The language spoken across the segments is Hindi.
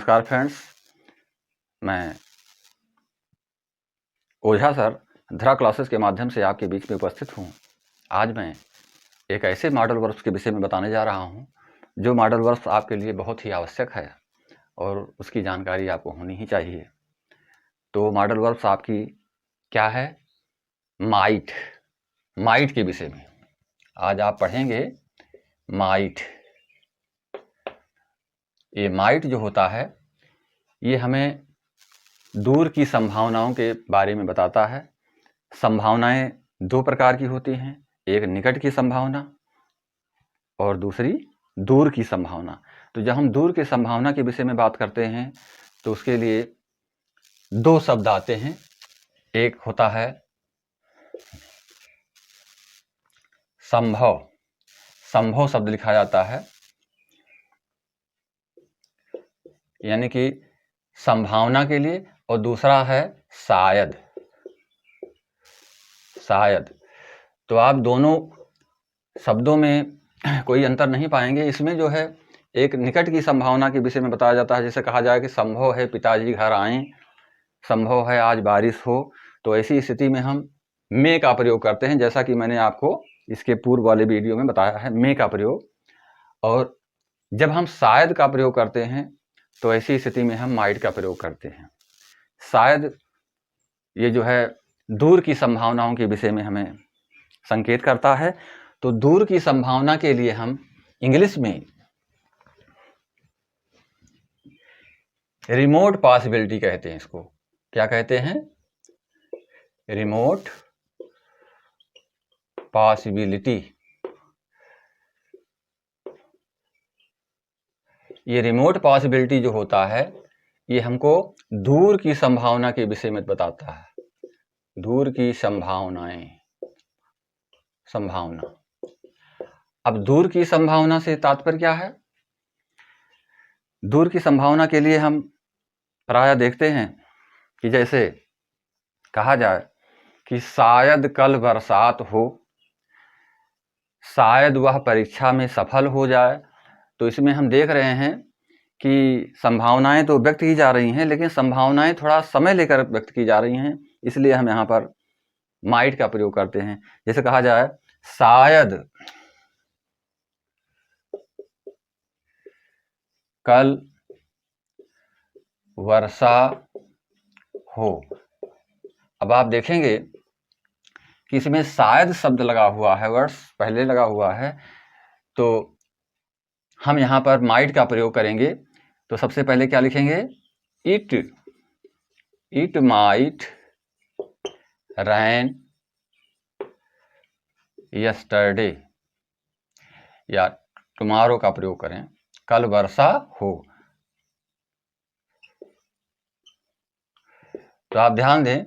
नमस्कार फ्रेंड्स, मैं ओझा सर धरा क्लासेस के माध्यम से आपके बीच में उपस्थित हूँ। आज मैं एक ऐसे मॉडल वर्ब्स के विषय में बताने जा रहा हूँ जो मॉडल वर्ब्स आपके लिए बहुत ही आवश्यक है और उसकी जानकारी आपको होनी ही चाहिए। तो मॉडल वर्ब्स आपकी क्या है? माइट के विषय में आज आप पढ़ेंगे। माइट, ये माइट जो होता है ये हमें दूर की संभावनाओं के बारे में बताता है। संभावनाएं दो प्रकार की होती हैं, एक निकट की संभावना और दूसरी दूर की संभावना। तो जब हम दूर की संभावना के विषय में बात करते हैं तो उसके लिए दो शब्द आते हैं। एक होता है संभव, संभव शब्द लिखा जाता है, यानी कि संभावना के लिए, और दूसरा है शायद। शायद तो आप दोनों शब्दों में कोई अंतर नहीं पाएंगे। इसमें जो है एक निकट की संभावना के विषय में बताया जाता है, जैसे कहा जाए कि संभव है पिताजी घर आएं, संभव है आज बारिश हो। तो ऐसी स्थिति में हम मे का प्रयोग करते हैं, जैसा कि मैंने आपको इसके पूर्व वाले वीडियो में बताया है, मे का प्रयोग। और जब हम शायद का प्रयोग करते हैं तो ऐसी स्थिति में हम माइट का प्रयोग करते हैं। शायद ये जो है दूर की संभावनाओं के विषय में हमें संकेत करता है। तो दूर की संभावना के लिए हम इंग्लिश में रिमोट पॉसिबिलिटी कहते हैं। इसको क्या कहते हैं? Remote possibility. ये रिमोट पॉसिबिलिटी जो होता है ये हमको दूर की संभावना के विषय में बताता है। दूर की संभावनाएं, संभावना। अब दूर की संभावना से तात्पर्य क्या है? दूर की संभावना के लिए हम प्रायः देखते हैं कि जैसे कहा जाए कि शायद कल बरसात हो, शायद वह परीक्षा में सफल हो जाए। तो इसमें हम देख रहे हैं कि संभावनाएं तो व्यक्त की जा रही हैं, लेकिन संभावनाएं थोड़ा समय लेकर व्यक्त की जा रही हैं, इसलिए हम यहाँ पर माइट का प्रयोग करते हैं। जैसे कहा जाए शायद कल वर्षा हो। अब आप देखेंगे कि इसमें शायद शब्द लगा हुआ है, वर्ष पहले लगा हुआ है। तो हम यहाँ पर माइट का प्रयोग करेंगे तो सबसे पहले क्या लिखेंगे? इट माइट रैन यस्टरडे, या टुमारो का प्रयोग करें, कल वर्षा हो। तो आप ध्यान दें,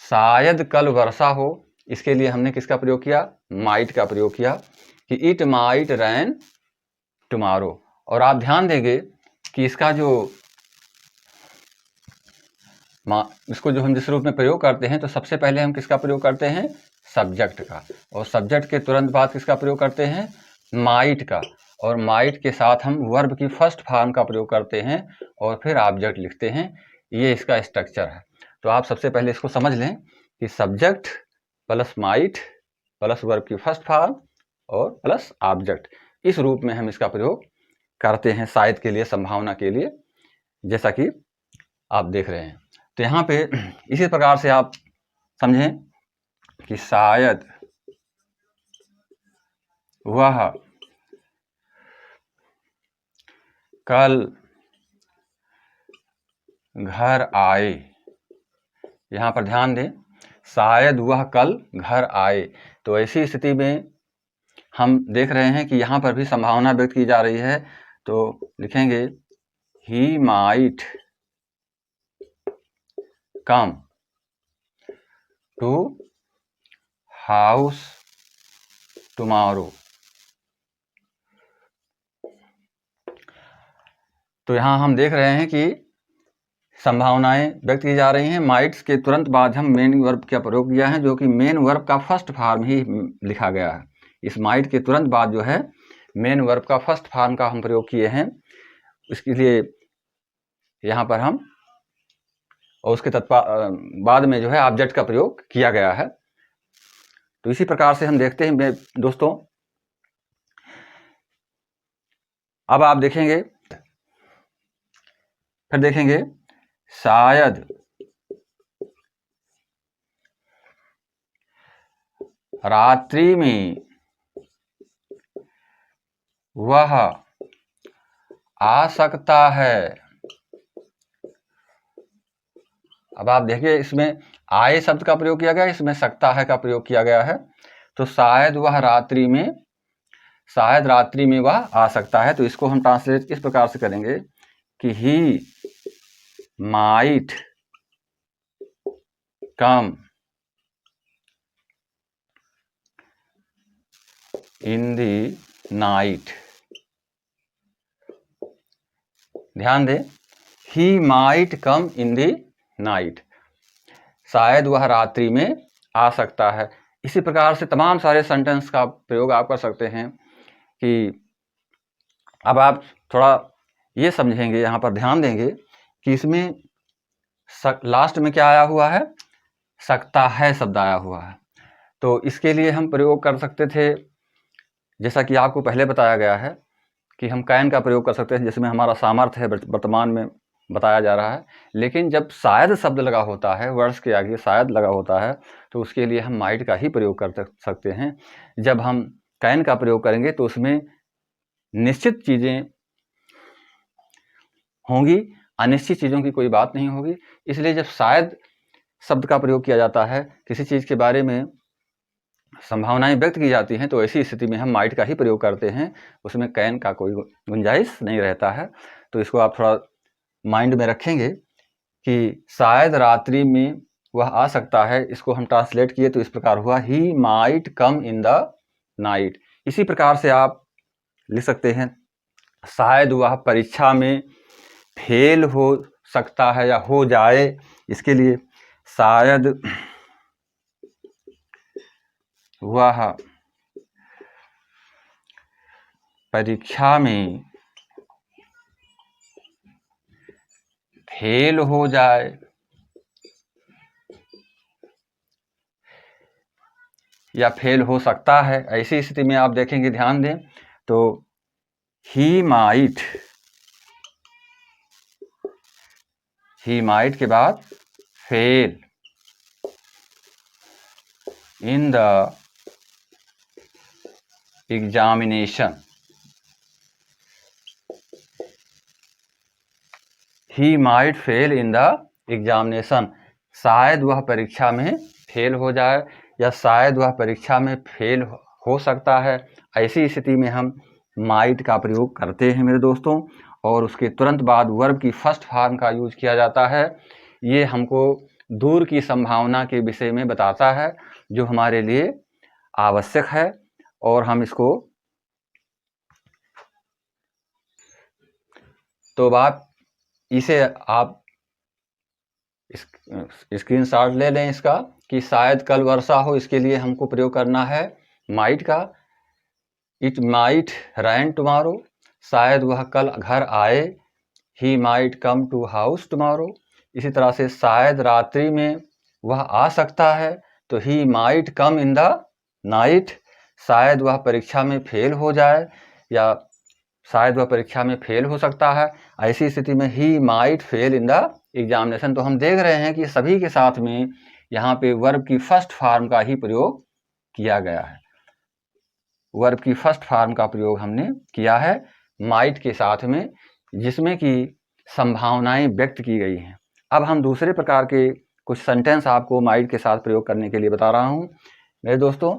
शायद कल वर्षा हो, इसके लिए हमने किसका प्रयोग किया? माइट का प्रयोग किया कि इट माइट रैन टुमारो। और आप ध्यान देंगे कि इसका इसको जो हम जिस रूप में प्रयोग करते हैं तो सबसे पहले हम किसका प्रयोग करते हैं? सब्जेक्ट का। और सब्जेक्ट के तुरंत बाद किसका प्रयोग करते हैं? माइट का। और माइट के साथ हम वर्ब की फर्स्ट फॉर्म का प्रयोग करते हैं और फिर ऑब्जेक्ट लिखते हैं। ये इसका स्ट्रक्चर है। तो आप सबसे पहले इसको समझ लें कि subject plus might plus verb की फर्स्ट फॉर्म और प्लस ऑब्जेक्ट, इस रूप में हम इसका प्रयोग करते हैं शायद के लिए, संभावना के लिए, जैसा कि आप देख रहे हैं। तो यहाँ पे इसी प्रकार से आप समझें कि शायद वह कल घर आए। यहाँ पर ध्यान दें, शायद वह कल घर आए। तो ऐसी स्थिति में हम देख रहे हैं कि यहाँ पर भी संभावना व्यक्त की जा रही है। तो लिखेंगे he might come to house tomorrow. तो यहाँ हम देख रहे हैं कि संभावनाएं व्यक्त की जा रही हैं। माइट्स के तुरंत बाद हम मेन वर्ब का प्रयोग किया है, जो कि मेन वर्ब का फर्स्ट फॉर्म ही लिखा गया है। इस माइट के तुरंत बाद जो है मेन वर्ब का फर्स्ट फॉर्म का हम प्रयोग किए हैं। इसके लिए यहाँ पर हम, और उसके बाद में जो है ऑब्जेक्ट का प्रयोग किया गया है। तो इसी प्रकार से हम देखते हैं दोस्तों। अब आप देखेंगे, फिर देखेंगे शायद रात्रि में वह आ सकता है। अब आप देखिए, इसमें आए शब्द का प्रयोग किया गया, इसमें सकता है का प्रयोग किया गया है। तो शायद रात्रि में वह आ सकता है। तो इसको हम ट्रांसलेट इस प्रकार से करेंगे कि he might come in the night. ध्यान दें, ही माइट कम इन दी नाइट, शायद वह रात्रि में आ सकता है। इसी प्रकार से तमाम सारे सेंटेंस का प्रयोग आप कर सकते हैं। कि अब आप थोड़ा ये समझेंगे, यहाँ पर ध्यान देंगे कि इसमें लास्ट में क्या आया हुआ है, सकता है शब्द आया हुआ है। तो इसके लिए हम प्रयोग कर सकते थे, जैसा कि आपको पहले बताया गया है कि हम कैन का प्रयोग कर सकते हैं, जिसमें हमारा सामर्थ्य है वर्तमान में बताया जा रहा है। लेकिन जब शायद शब्द लगा होता है, वर्ड्स के आगे शायद लगा होता है, तो उसके लिए हम माइट का ही प्रयोग कर सकते हैं। जब हम कैन का प्रयोग करेंगे तो उसमें निश्चित चीज़ें होंगी, अनिश्चित चीज़ों की कोई बात नहीं होगी। इसलिए जब शायद शब्द का प्रयोग किया जाता है, किसी चीज़ के बारे में संभावनाएं व्यक्त की जाती हैं, तो ऐसी स्थिति में हम माइट का ही प्रयोग करते हैं, उसमें कैन का कोई गुंजाइश नहीं रहता है। तो इसको आप थोड़ा माइंड में रखेंगे कि शायद रात्रि में वह आ सकता है। इसको हम ट्रांसलेट किए तो इस प्रकार हुआ, ही might come in the night. इसी प्रकार से आप लिख सकते हैं, शायद वह परीक्षा में फेल हो सकता है या हो जाए। इसके लिए शायद वह परीक्षा में फेल हो जाए या फेल हो सकता है। ऐसी स्थिति में आप देखेंगे, ध्यान दें, तो ही माइट के बाद fail in the examination. He might fail in the examination, शायद वह परीक्षा में फेल हो जाए या शायद वह परीक्षा में फेल हो सकता है। ऐसी स्थिति में हम माइट का प्रयोग करते हैं मेरे दोस्तों, और उसके तुरंत बाद वर्ब की फर्स्ट फॉर्म का यूज किया जाता है। ये हमको दूर की संभावना के विषय में बताता है, जो हमारे लिए आवश्यक है। और हम इसको तो इसे आप स्क्रीनशॉट ले लें इसका, कि शायद कल वर्षा हो। इसके लिए हमको प्रयोग करना है माइट का। इट माइट रेन टुमारो, शायद वह कल घर आए। He might come to house tomorrow. इसी तरह से शायद रात्रि में वह आ सकता है, तो he might come in the night. शायद वह परीक्षा में फेल हो जाए या शायद वह परीक्षा में फेल हो सकता है। ऐसी स्थिति में he might fail in the examination. तो हम देख रहे हैं कि सभी के साथ में यहाँ पे वर्ब की फर्स्ट फॉर्म का ही प्रयोग किया गया है। वर्ब की फर्स्ट फॉर्म का प्रयोग हमने किया है माइट के साथ में, जिसमें कि संभावनाएं व्यक्त की गई हैं। अब हम दूसरे प्रकार के कुछ सेंटेंस आपको माइट के साथ प्रयोग करने के लिए बता रहा हूं मेरे दोस्तों।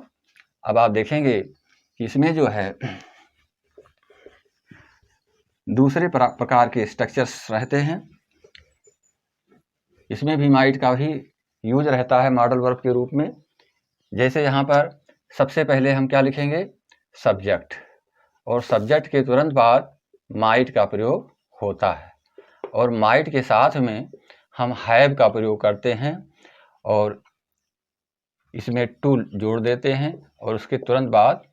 अब आप देखेंगे कि इसमें जो है दूसरे प्रकार के स्ट्रक्चर्स रहते हैं। इसमें भी माइट का ही यूज रहता है मॉडल वर्ब के रूप में। जैसे यहाँ पर सबसे पहले हम क्या लिखेंगे, सब्जेक्ट, और सब्जेक्ट के तुरंत बाद माइट का प्रयोग होता है। और माइट के साथ में हम हैव का प्रयोग करते हैं और इसमें टू जोड़ देते हैं, और उसके तुरंत बाद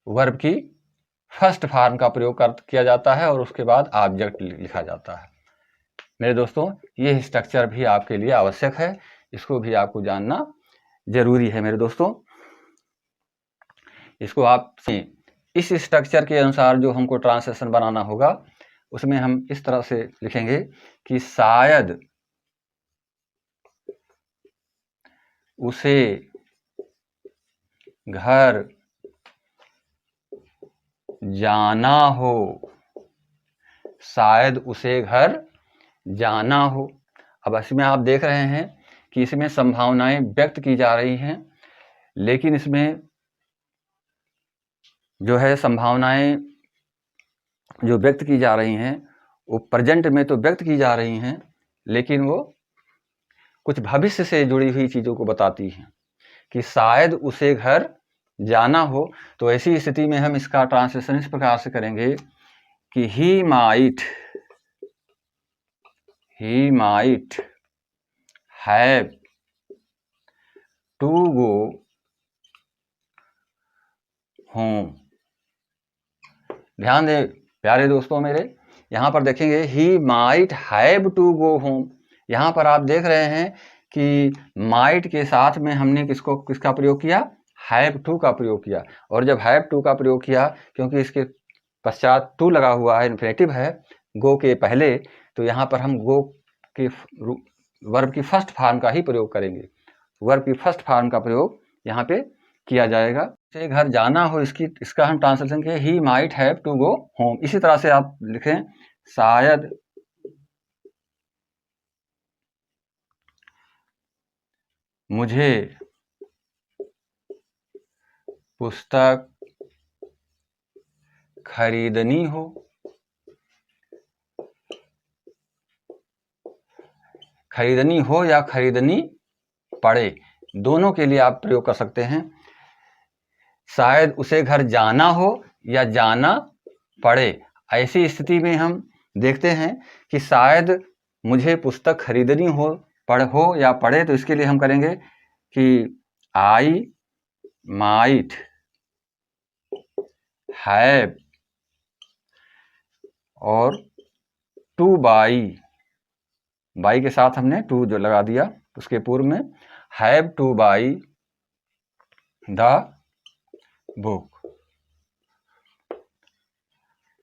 वर्ब की फर्स्ट फॉर्म का प्रयोग किया जाता है और उसके बाद ऑब्जेक्ट लिखा जाता है। मेरे दोस्तों, ये स्ट्रक्चर भी आपके लिए आवश्यक है, इसको भी आपको जानना जरूरी है। मेरे दोस्तों, इसको आप इस स्ट्रक्चर के अनुसार जो हमको ट्रांसलेशन बनाना होगा, उसमें हम इस तरह से लिखेंगे कि शायद उसे घर जाना हो, शायद उसे घर जाना हो। अब इसमें आप देख रहे हैं कि इसमें संभावनाएं व्यक्त की जा रही हैं, लेकिन इसमें जो है संभावनाएं जो व्यक्त की जा रही हैं वो प्रेजेंट में तो व्यक्त की जा रही हैं, लेकिन वो कुछ भविष्य से जुड़ी हुई चीज़ों को बताती हैं कि शायद उसे घर जाना हो। तो ऐसी स्थिति में हम इसका ट्रांसलेशन इस प्रकार से करेंगे कि he might have to go home. ध्यान दें प्यारे दोस्तों मेरे, यहाँ पर देखेंगे he might have to go home. यहाँ पर आप देख रहे हैं कि माइट के साथ में हमने किसका प्रयोग किया? हैव टू का प्रयोग किया। और जब हैव टू का प्रयोग किया, क्योंकि इसके पश्चात टू लगा हुआ है, इन्फिनेटिव है गो के पहले, तो यहाँ पर हम गो के वर्ब की फर्स्ट फॉर्म का ही प्रयोग करेंगे। वर्ब की फर्स्ट फॉर्म का प्रयोग यहाँ पे किया जाएगा। उसे घर जाना हो, इसका हम ट्रांसलेशन किए he might have to go home. इसी तरह से आप लिखें शायद मुझे पुस्तक खरीदनी हो। खरीदनी हो या खरीदनी पड़े, दोनों के लिए आप प्रयोग कर सकते हैं। शायद उसे घर जाना हो या जाना पड़े। ऐसी स्थिति में हम देखते हैं कि शायद मुझे पुस्तक खरीदनी हो या पढ़े, तो इसके लिए हम करेंगे कि आई माइट हैव और टू बाई के साथ हमने टू जो लगा दिया, उसके पूर्व में have two by the book.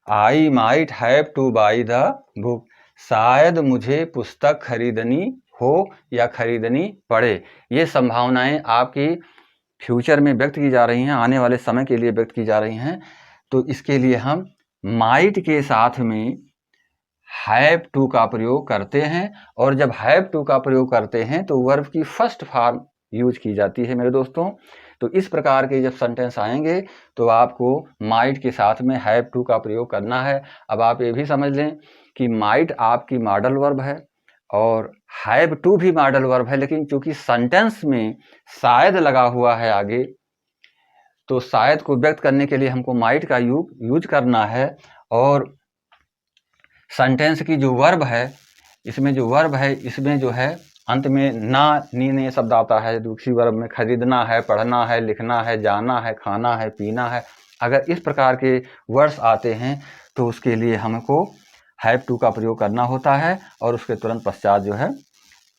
I might have two by the book. शायद मुझे पुस्तक खरीदनी हो या खरीदनी पड़े। ये संभावनाएं आपकी फ्यूचर में व्यक्त की जा रही हैं, आने वाले समय के लिए व्यक्त की जा रही हैं। तो इसके लिए हम माइट के साथ में हैव टू का प्रयोग करते हैं, और जब हैव टू का प्रयोग करते हैं तो वर्ब की फर्स्ट फॉर्म यूज की जाती है मेरे दोस्तों। तो इस प्रकार के जब सेंटेंस आएंगे तो आपको माइट के साथ में हैव टू का प्रयोग करना है। अब आप ये भी समझ लें कि माइट आपकी मॉडल वर्ब है और हैव टू भी मॉडल वर्ब है, लेकिन चूंकि सेंटेंस में शायद लगा हुआ है आगे, तो शायद को व्यक्त करने के लिए हमको माइट का यूज करना है। और सेंटेंस की जो वर्ब है, इसमें जो है अंत में ना नी शब्द आता है। दूसरी वर्ब में खरीदना है, पढ़ना है, लिखना है, जाना है, खाना है, पीना है। अगर इस प्रकार के वर्ड्स आते हैं तो उसके लिए हमको हैव टू का प्रयोग करना होता है, और उसके तुरंत पश्चात जो है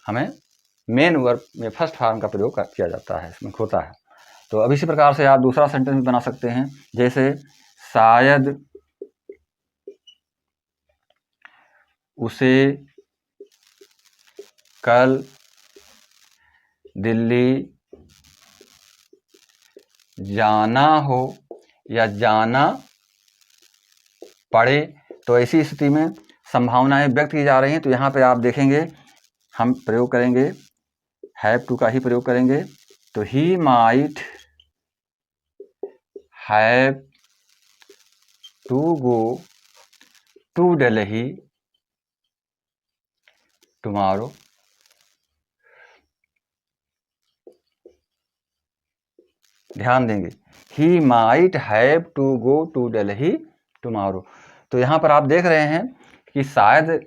हमें मेन वर्ब में फर्स्ट फॉर्म का प्रयोग किया जाता है, इसमें होता है। तो अब इसी प्रकार से आप दूसरा सेंटेंस भी बना सकते हैं, जैसे शायद उसे कल दिल्ली जाना हो या जाना पड़े। तो ऐसी स्थिति में संभावनाएं व्यक्त की जा रही हैं। तो यहाँ पे आप देखेंगे हम प्रयोग करेंगे हैव टू का ही प्रयोग करेंगे। तो he might have to go to Delhi tomorrow. ध्यान देंगे, he might have to go to Delhi tomorrow. तो यहाँ पर आप देख रहे हैं कि शायद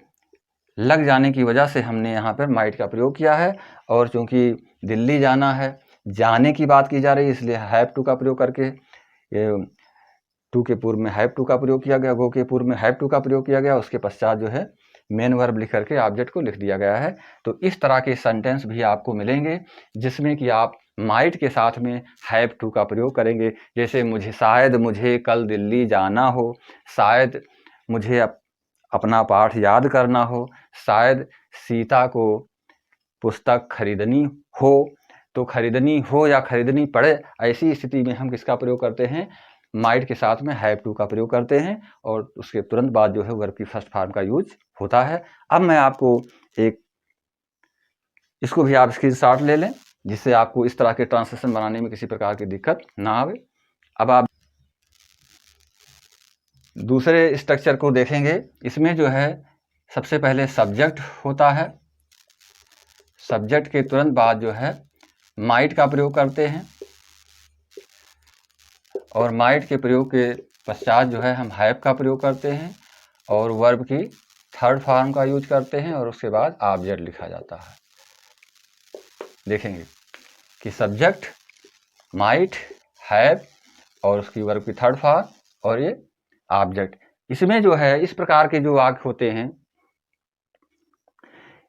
लग जाने की वजह से हमने यहाँ पर माइट का प्रयोग किया है, और चूंकि दिल्ली जाना है, जाने की बात की जा रही है, इसलिए हैव टू का प्रयोग करके टू के पूर्व में हैव टू का प्रयोग किया गया, गो के पूर्व में हैव टू का प्रयोग किया गया, उसके पश्चात जो है मेन वर्ब लिख करके ऑब्जेक्ट को लिख दिया गया है। तो इस तरह के सेंटेंस भी आपको मिलेंगे जिसमें कि आप माइट के साथ में हैव टू का प्रयोग करेंगे। जैसे शायद मुझे कल दिल्ली जाना हो, शायद मुझे अपना पाठ याद करना हो, शायद सीता को पुस्तक खरीदनी हो। तो खरीदनी हो या खरीदनी पड़े, ऐसी स्थिति में हम किसका प्रयोग करते हैं? माइट के साथ में हैव टू का प्रयोग करते हैं और उसके तुरंत बाद जो है वर्ब की फर्स्ट फॉर्म का यूज होता है। अब मैं आपको इसको भी आप स्क्रीनशॉट ले लें जिससे आपको इस तरह के ट्रांसलेशन बनाने में किसी प्रकार की दिक्कत ना आवे। अब आप दूसरे स्ट्रक्चर को देखेंगे। इसमें जो है सबसे पहले सब्जेक्ट होता है, सब्जेक्ट के तुरंत बाद जो है माइट का प्रयोग करते हैं और माइट के प्रयोग के पश्चात जो है हम हैव का प्रयोग करते हैं और वर्ब की थर्ड फॉर्म का यूज करते हैं और उसके बाद ऑब्जेक्ट लिखा जाता है। देखेंगे कि सब्जेक्ट, माइट, हैव और उसकी वर्ब की थर्ड फॉर्म और ये ऑब्जेक्ट। इसमें जो है इस प्रकार के जो वाक्य होते हैं,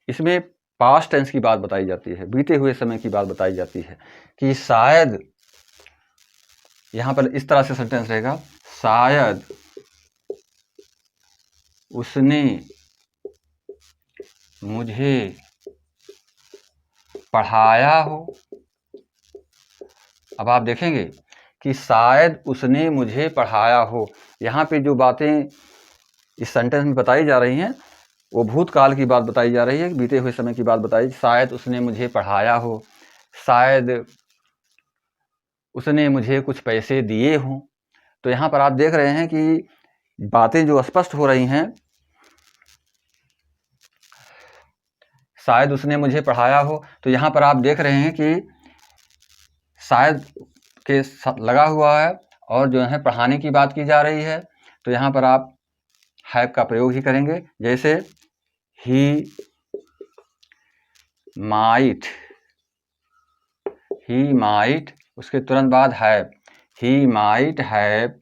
इसमें पास्ट टेंस की बात बताई जाती है, बीते हुए समय की बात बताई जाती है कि शायद, यहां पर इस तरह से सेंटेंस रहेगा, शायद उसने मुझे पढ़ाया हो। अब आप देखेंगे कि शायद उसने मुझे पढ़ाया हो, यहाँ पे जो बातें इस सेंटेंस में बताई जा रही हैं वो भूतकाल की बात बताई जा रही है, बीते हुए समय की बात बताई। शायद उसने मुझे पढ़ाया हो, शायद उसने मुझे कुछ पैसे दिए हों। तो यहाँ पर आप देख रहे हैं कि बातें जो स्पष्ट हो रही हैं, शायद उसने मुझे पढ़ाया हो, तो यहाँ पर आप देख रहे हैं कि शायद के लगा हुआ है और जो है पढ़ाने की बात की जा रही है। तो यहाँ पर आप हैव का प्रयोग ही करेंगे। जैसे ही माइट, उसके तुरंत बाद हैव, ही माइट हैव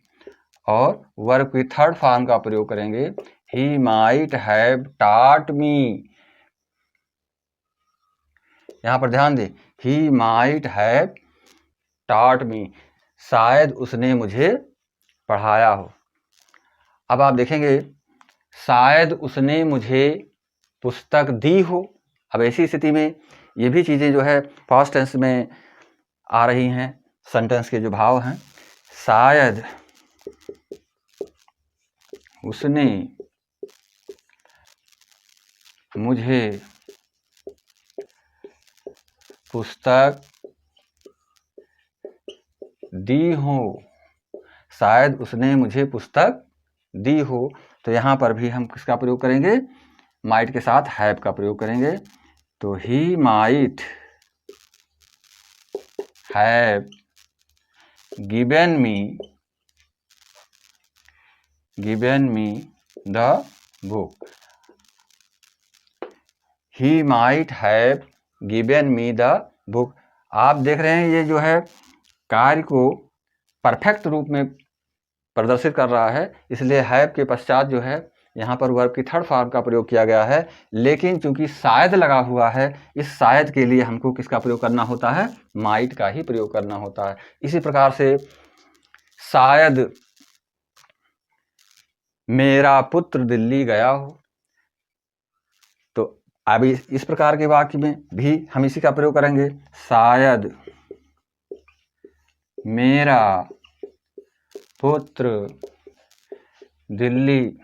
और वर्ब की थर्ड फॉर्म का प्रयोग करेंगे, ही माइट हैव टॉट मी। यहां पर ध्यान दें, ही माइट हैव टॉट मी, शायद उसने मुझे पढ़ाया हो। अब आप देखेंगे शायद उसने मुझे पुस्तक दी हो। अब ऐसी स्थिति में ये भी चीज़ें जो है पास्ट टेंस में आ रही हैं, सेंटेंस के जो भाव हैं। शायद उसने मुझे पुस्तक दी हो, शायद उसने मुझे पुस्तक दी हो। तो यहाँ पर भी हम किसका प्रयोग करेंगे? माइट के साथ हैव का प्रयोग करेंगे। तो he might have given me the book, he might have given me the book. आप देख रहे हैं ये जो है कार्य को परफेक्ट रूप में प्रदर्शित कर रहा है, इसलिए हैव के पश्चात जो है यहाँ पर वर्ब की थर्ड फॉर्म का प्रयोग किया गया है। लेकिन चूंकि शायद लगा हुआ है, इस शायद के लिए हमको किसका प्रयोग करना होता है? माइट का ही प्रयोग करना होता है। इसी प्रकार से शायद मेरा पुत्र दिल्ली गया हो, तो अभी इस प्रकार के वाक्य में भी हम इसी का प्रयोग करेंगे। शायद मेरा पुत्र दिल्ली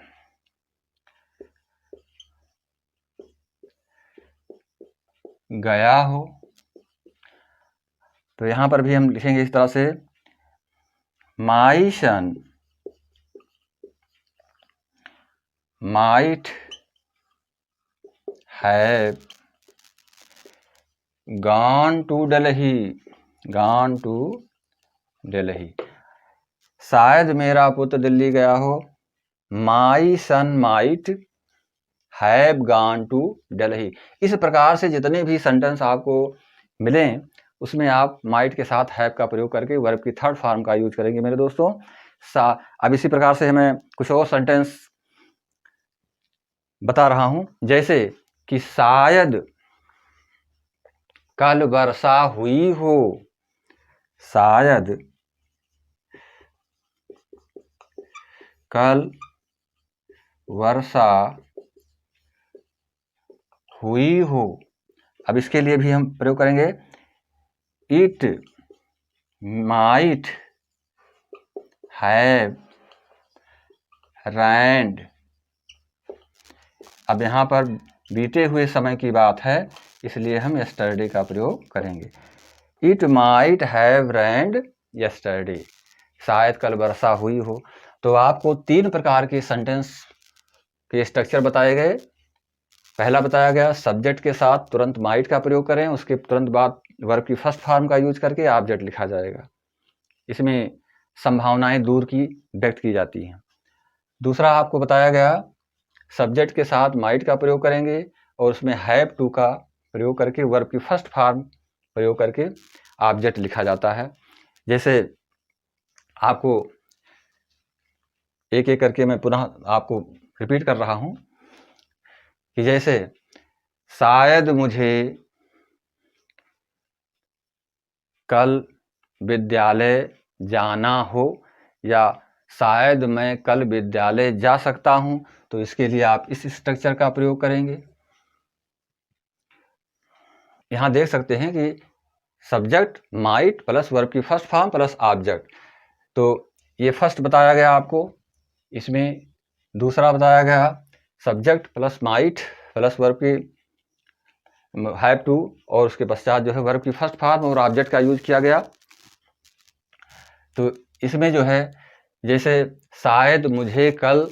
गया हो। तो यहां पर भी हम लिखेंगे इस तरह से, my son might have gone to Delhi. शायद मेरा पुत्र दिल्ली गया हो, my son might have gone to Delhi. इस प्रकार से जितने भी सेंटेंस आपको मिलें उसमें आप माइट के साथ हैव का प्रयोग करके वर्ब की थर्ड फॉर्म का यूज करेंगे मेरे दोस्तों। अब इसी प्रकार से मैं कुछ और सेंटेंस बता रहा हूं, जैसे कि शायद कल वर्षा हुई हो, शायद कल वर्षा हुई हो। अब इसके लिए भी हम प्रयोग करेंगे इट माइट हैव रैन्ड। अब यहाँ पर बीते हुए समय की बात है, इसलिए हम यस्टरडे का प्रयोग करेंगे। It might have rand yesterday, शायद कल वर्षा हुई हो। तो आपको 3 प्रकार के सेंटेंस के स्ट्रक्चर बताए गए। पहला बताया गया सब्जेक्ट के साथ तुरंत माइट का प्रयोग करें, उसके तुरंत बाद वर्ब की फर्स्ट फॉर्म का यूज करके ऑब्जेक्ट लिखा जाएगा। इसमें संभावनाएं दूर की व्यक्त की जाती हैं। दूसरा आपको बताया गया सब्जेक्ट के साथ माइट का प्रयोग करेंगे और उसमें हैव टू का प्रयोग करके वर्ब की फर्स्ट फॉर्म प्रयोग करके ऑब्जेक्ट लिखा जाता है। जैसे आपको एक एक करके मैं पुनः आपको रिपीट कर रहा हूं कि जैसे शायद मुझे कल विद्यालय जाना हो, या शायद मैं कल विद्यालय जा सकता हूं, तो इसके लिए आप इस स्ट्रक्चर का प्रयोग करेंगे। यहां देख सकते हैं कि सब्जेक्ट माइट प्लस वर्ब की फर्स्ट फॉर्म प्लस ऑब्जेक्ट, तो ये फर्स्ट बताया गया आपको। इसमें दूसरा बताया गया subject plus might plus verb की हैव टू, और उसके पश्चात जो है वर्ब की फर्स्ट फॉर्म और ऑब्जेक्ट का यूज किया गया। तो इसमें जो है जैसे शायद मुझे कल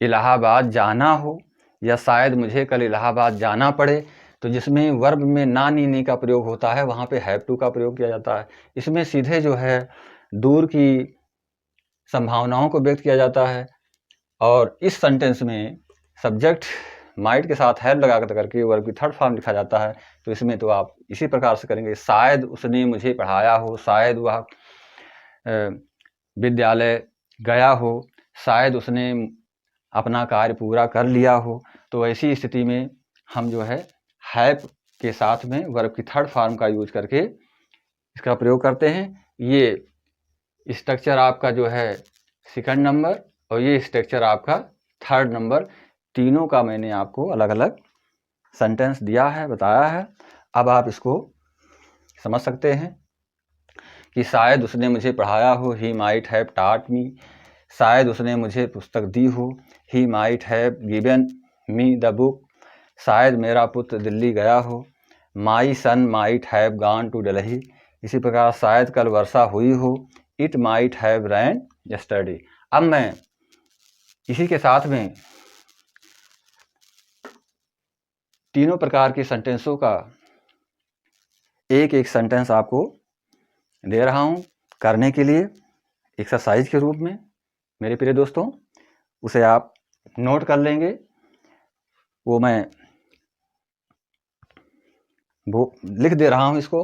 इलाहाबाद जाना हो, या शायद मुझे कल इलाहाबाद जाना पड़े, तो जिसमें वर्ब में ना नी का प्रयोग होता है वहाँ पे हैव टू का प्रयोग किया जाता है। इसमें सीधे जो है दूर की संभावनाओं को व्यक्त किया जाता है, और इस सेंटेंस में सब्जेक्ट माइट के साथ हैव लगा करके वर्ब की थर्ड फॉर्म लिखा जाता है। तो इसमें तो आप इसी प्रकार से करेंगे, शायद उसने मुझे पढ़ाया हो, शायद वह विद्यालय गया हो, शायद उसने अपना कार्य पूरा कर लिया हो। तो ऐसी स्थिति में हम जो है हैव के साथ में वर्ब की थर्ड फॉर्म का यूज करके इसका प्रयोग करते हैं। ये स्ट्रक्चर आपका जो है सेकंड नंबर, और ये स्ट्रक्चर आपका थर्ड नंबर, तीनों का मैंने आपको अलग अलग सेंटेंस दिया है, बताया है। अब आप इसको समझ सकते हैं कि शायद उसने मुझे पढ़ाया हो, he might have taught me. शायद उसने मुझे पुस्तक दी हो, he might have given me the book. शायद मेरा पुत्र दिल्ली गया हो, my son might have gone to Delhi. इसी प्रकार शायद कल वर्षा हुई हो, it might have rain yesterday. अब मैं इसी के साथ में तीनों प्रकार के सेंटेंसों का एक एक सेंटेंस आपको दे रहा हूं करने के लिए एक्सरसाइज के रूप में। मेरे प्रिय दोस्तों, उसे आप नोट कर लेंगे, वो मैं वो लिख दे रहा हूं इसको।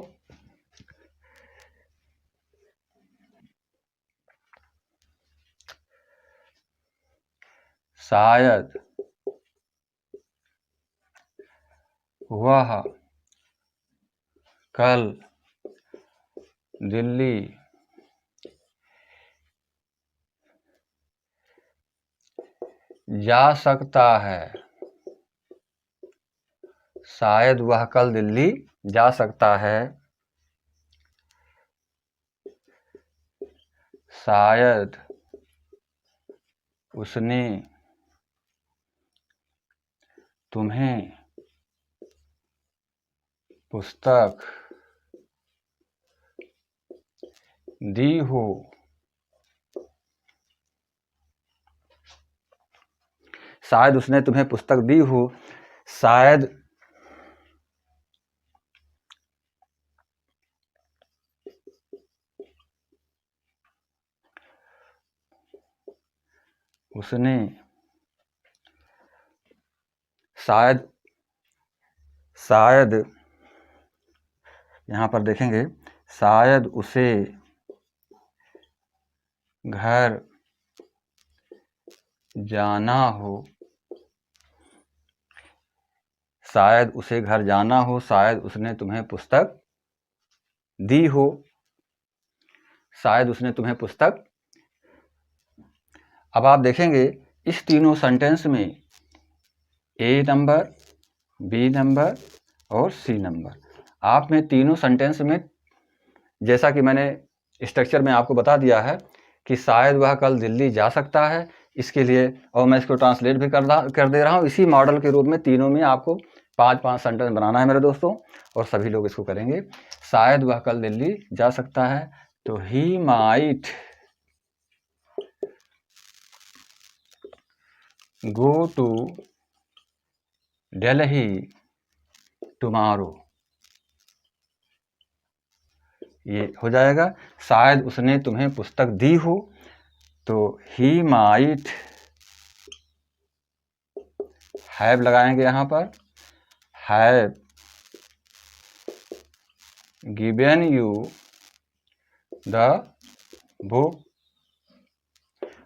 शायद वह कल दिल्ली जा सकता है, शायद वह कल दिल्ली जा सकता है, शायद उसने तुम्हें पुस्तक दी हो। शायद उसने तुम्हें पुस्तक दी हो, शायद उसने, शायद शायद यहाँ पर देखेंगे, शायद उसे घर जाना हो, शायद उसे घर जाना हो, शायद उसने तुम्हें पुस्तक दी हो, शायद उसने तुम्हें पुस्तक। अब आप देखेंगे इस तीनों सेंटेंस में ए नंबर, बी नंबर और सी नंबर। आप में तीनों सेंटेंस में जैसा कि मैंने स्ट्रक्चर में आपको बता दिया है कि शायद वह कल दिल्ली जा सकता है, इसके लिए और मैं इसको ट्रांसलेट भी कर दे रहा हूँ इसी मॉडल के रूप में। तीनों में आपको 5-5 सेंटेंस बनाना है मेरे दोस्तों, और सभी लोग इसको करेंगे। शायद वह कल दिल्ली जा सकता है, तो he might go to Delhi tomorrow, ये हो जाएगा। शायद उसने तुम्हें पुस्तक दी हो, तो ही माइट हैव लगाएंगे यहाँ पर, have given you the book.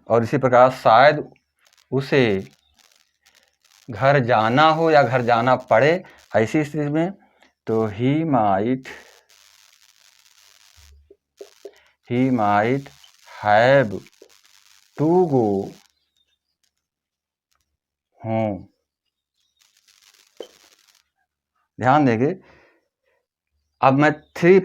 और इसी प्रकार शायद उसे घर जाना हो या घर जाना पड़े, ऐसी स्थिति में तो he might have to go home. ध्यान देंगे, अब मैं थ्री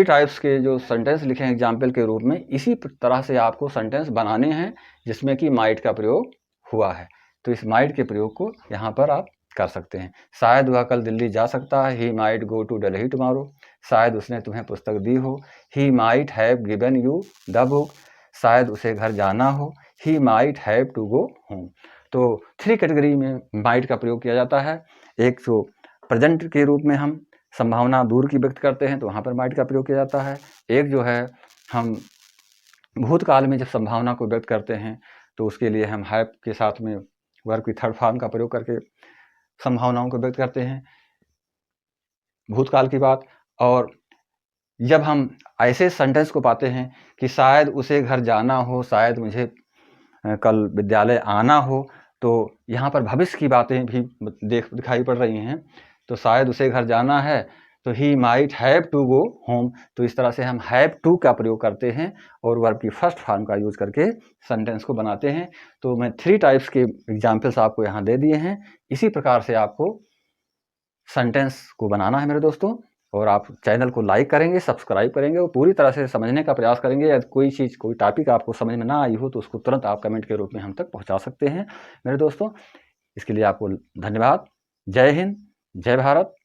टाइप्स के जो सेंटेंस लिखे हैं एग्जाम्पल के रूप में, इसी तरह से आपको सेंटेंस बनाने हैं जिसमें कि माइट का प्रयोग हुआ है। तो इस माइट के प्रयोग को यहाँ पर आप कर सकते हैं। शायद वह कल दिल्ली जा सकता है, he might go to Delhi tomorrow. शायद उसने तुम्हें पुस्तक दी हो, he might have given you the book. शायद उसे घर जाना हो, he might have to go home. तो 3 कैटेगरी में माइट का प्रयोग किया जाता है। एक तो प्रेजेंट के रूप में हम संभावना दूर की व्यक्त करते हैं तो वहाँ पर माइट का प्रयोग किया जाता है। एक जो है हम भूतकाल में जब संभावना को व्यक्त करते हैं तो उसके लिए हम हैव के साथ में वर्ब की थर्ड फॉर्म का प्रयोग करके संभावनाओं को व्यक्त करते हैं, भूतकाल की बात। और जब हम ऐसे सेंटेंस को पाते हैं कि शायद उसे घर जाना हो, शायद मुझे कल विद्यालय आना हो, तो यहाँ पर भविष्य की बातें भी दिखाई पड़ रही हैं। तो शायद उसे घर जाना है, तो he might have to go home. तो इस तरह से हम हैव टू का प्रयोग करते हैं और वर्ब की फर्स्ट फॉर्म का यूज करके सेंटेंस को बनाते हैं। तो मैं 3 टाइप्स के एग्जाम्पल्स आपको यहाँ दे दिए हैं। इसी प्रकार से आपको सेंटेंस को बनाना है मेरे दोस्तों। और आप चैनल को लाइक करेंगे, सब्सक्राइब करेंगे और पूरी तरह से समझने का प्रयास करेंगे। या कोई चीज़, कोई टॉपिक आपको समझ में ना आई हो तो उसको तुरंत आप कमेंट के रूप में हम तक पहुंचा सकते हैं मेरे दोस्तों। इसके लिए आपको धन्यवाद। जय हिंद, जय भारत।